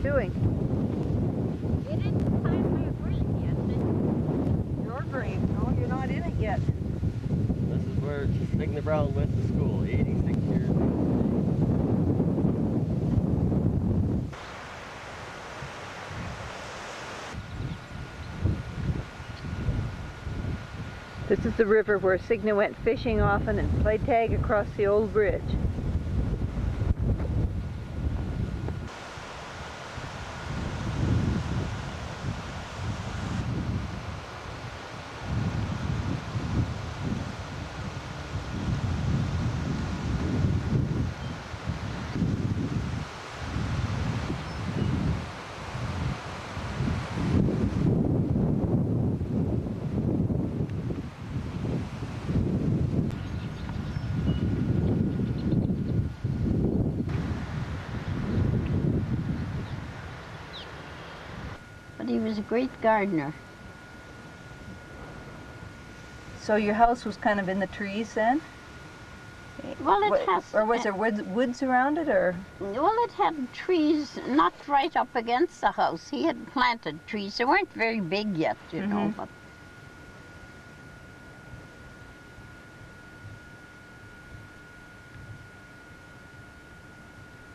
doing? You didn't find my grave yet, did you? Your grave? No, you're not in it yet. This is where Signa Brown went to school, 86 years old. This is the river where Signa went fishing often and played tag across the old bridge. But he was a great gardener. So your house was kind of in the trees then? Well, Or was there woods around it, or? Well, it had trees not right up against the house. He had planted trees. They weren't very big yet, you know, but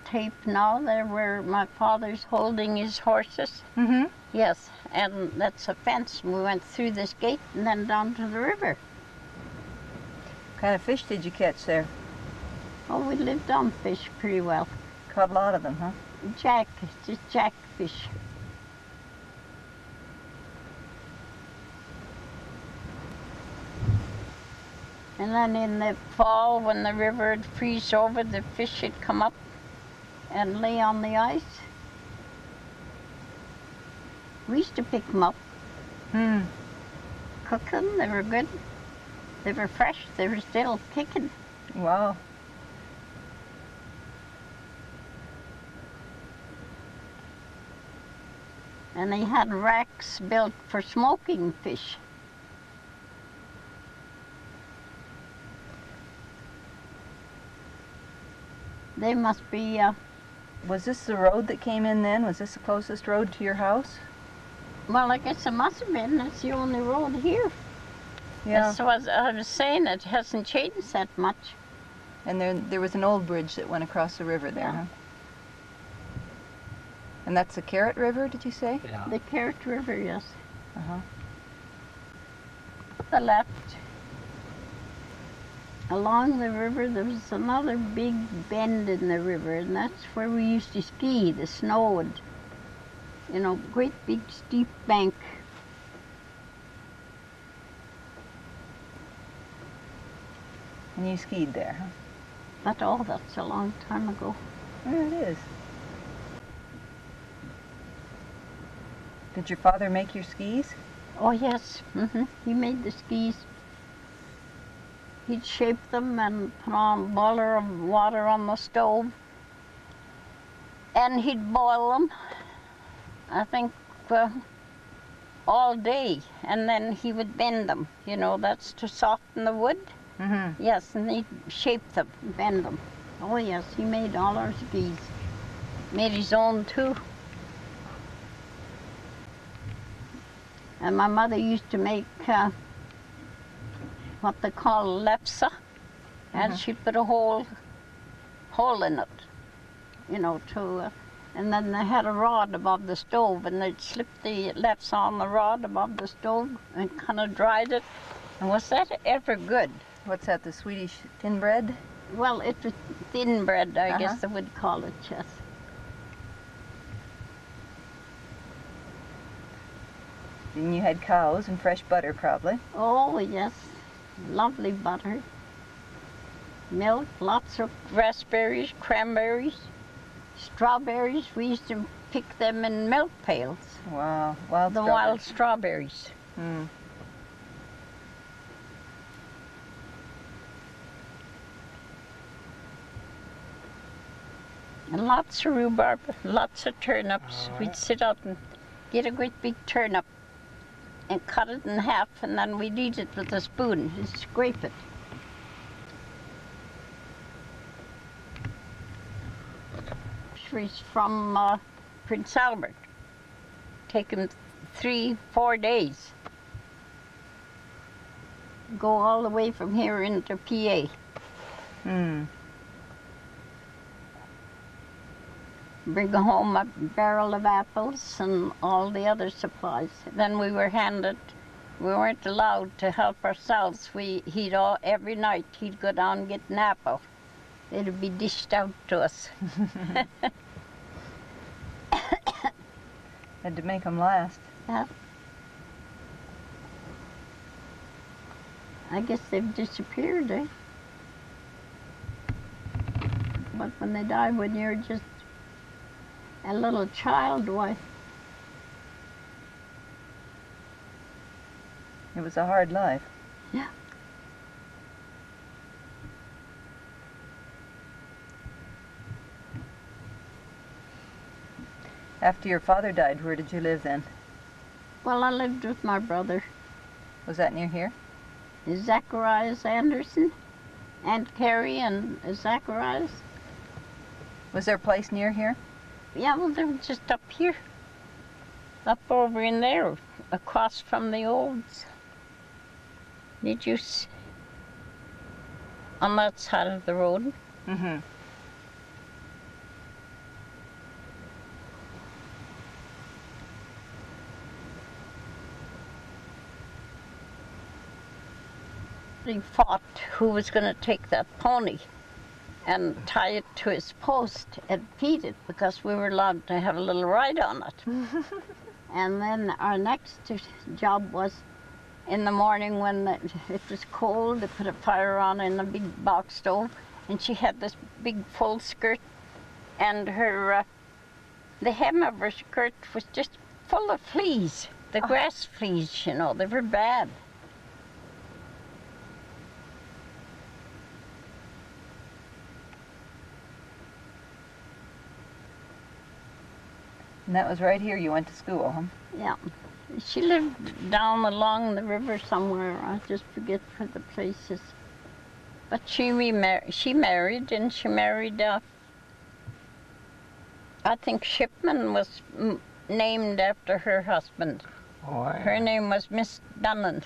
tape now there where my father's holding his horses. Mm-hmm. Yes, and that's a fence. We went through this gate and then down to the river. What kind of fish did you catch there? Oh, we lived on fish pretty well. Caught a lot of them, huh? Just jackfish. And then in the fall, when the river would freeze over, the fish would come up and lay on the ice. We used to pick them up, cook them. They were good. They were fresh. They were still kicking. Wow. And they had racks built for smoking fish. They must be, Was this the road that came in then? Was this the closest road to your house? well, I guess it must have been. That's the only road here. Yeah. That's what I was saying. It hasn't changed that much. And there was an old bridge that went across the river there, Yeah. huh? And that's the Carrot River, did you say? Yeah. The Carrot River, yes. Uh-huh. The left. Along the river, there was another big bend in the river, and that's where we used to ski. The snow would, you know, great big steep bank. And you skied there, huh? But oh, that's a long time ago. There it is. Did your father make your skis? Oh yes, he made the skis. He'd shape them and put on a boiler of water on the stove. And he'd boil them, I think, all day. And then he would bend them. You know, that's to soften the wood. Mm-hmm. Yes, and he'd shape them, bend them. Oh yes, he made all our skis. Made his own too. And my mother used to make what they call lepsa, and she put a hole in it, you know, and then they had a rod above the stove, and they'd slip the lepsa on the rod above the stove and kind of dried it. And was that ever good? What's that, the Swedish thin bread? Well, it was thin bread, I guess they would call it, yes. And you had cows and fresh butter, probably. Oh, yes. Lovely butter. Milk, lots of raspberries, cranberries, strawberries. We used to pick them in milk pails. Wow, wild The wild strawberries. Mm. And lots of rhubarb, lots of turnips. We'd sit out and get a great big turnip and cut it in half, and then we'd eat it with a spoon and scrape it. From Prince Albert. Take him 3-4 days. Go all the way from here into PA. Hmm. Bring home a barrel of apples and all the other supplies. Then we weren't allowed to help ourselves. Every night he'd go down and get an apple. It'd be dished out to us. Had to make them last. Yeah. I guess they've disappeared, eh? But when they die, when you're just a little child, why? It was a hard life. Yeah. After your father died, where did you live then? Well, I lived with my brother, Was that near here? Zacharias Anderson, Aunt Carrie and Zacharias. Was there a place near here? Yeah, well, they were just up here. Up over in there, across from the olds. Did you see? On that side of the road. Mm-hmm. He fought who was going to take that pony and tie it to his post and feed it because we were allowed to have a little ride on it. And then our next job was in the morning when it was cold, to put a fire on in a big box stove, and she had this big full skirt, and the hem of her skirt was just full of fleas, the grass fleas, you know, they were bad. And that was right here you went to school, huh? Yeah. She lived down along the river somewhere. I just forget for the places. But she married, and she married, I think Shipman was named after her husband. Oh, Her name was Miss Dunnan.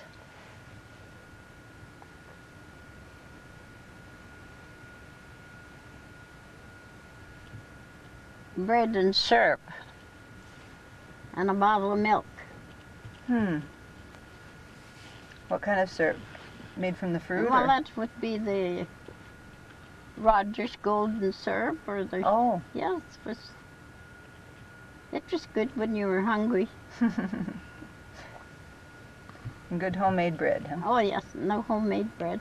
Bread and syrup. And a bottle of milk. What kind of syrup? Made from the fruit? Well, or? that would be the Rogers Golden Syrup, or the... Oh. Yes, it was good when you were hungry. And good homemade bread, huh? Oh yes, no homemade bread.